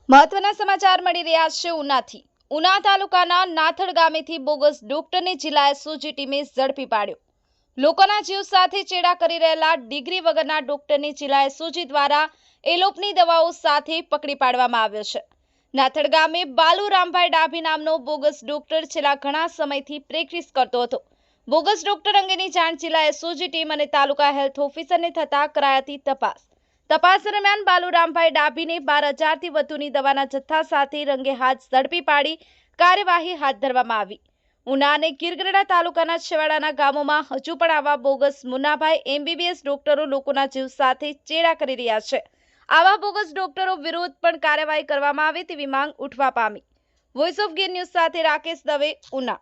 મહત્વના સમાચાર મળી રહ્યા છે ઉનાથી। ઉના તાલુકાના નાથડ ગામેથી બોગસ ડોક્ટરને જિલ્લા એસઓજી ટીમે ઝડપી પાડ્યો। લોકોના જીવ સાથે ચેડા કરી રહેલા ડિગ્રી વગરના ડોક્ટરને જિલ્લા એસઓજી દ્વારા એલોપની દવાઓ સાથે પકડી પાડવામાં આવ્યો છે। નાથડ ગામે બાલુ રામભાઈ ડાભી નામનો બોગસ ડોક્ટર છેલ્લા ઘણા સમયથી પ્રેક્ટિસ કરતો હતો। બોગસ ડોક્ટર અંગેની જાણ જિલ્લા એસઓજી ટીમ અને તાલુકા હેલ્થ ઓફિસરને થતા કરાઈ હતી તપાસ દરમિયાન બાલુ રામભાઈ ડાભીને 12,000થી વધુની દવાના જથ્થા સાથે રંગે હાથ ઝડપી પાડી કાર્યવાહી હાથ ધરવામાં આવી। ઉના અને ગીરગઢડા તાલુકાના છેવાડાના ગામોમાં હજુ પણ આવા બોગસ મુન્નાભાઈ એમબીબીએસ ડોક્ટરો લોકોના જીવ સાથે ચેડા કરી રહ્યા છે। આવા બોગસ ડોક્ટરો વિરુદ્ધ પણ કાર્યવાહી કરવામાં આવે તેવી માંગ ઉઠવા પામી। વોઇસ ઓફ ગીર ન્યૂઝ સાથે રાકેશ દવે, ઉના।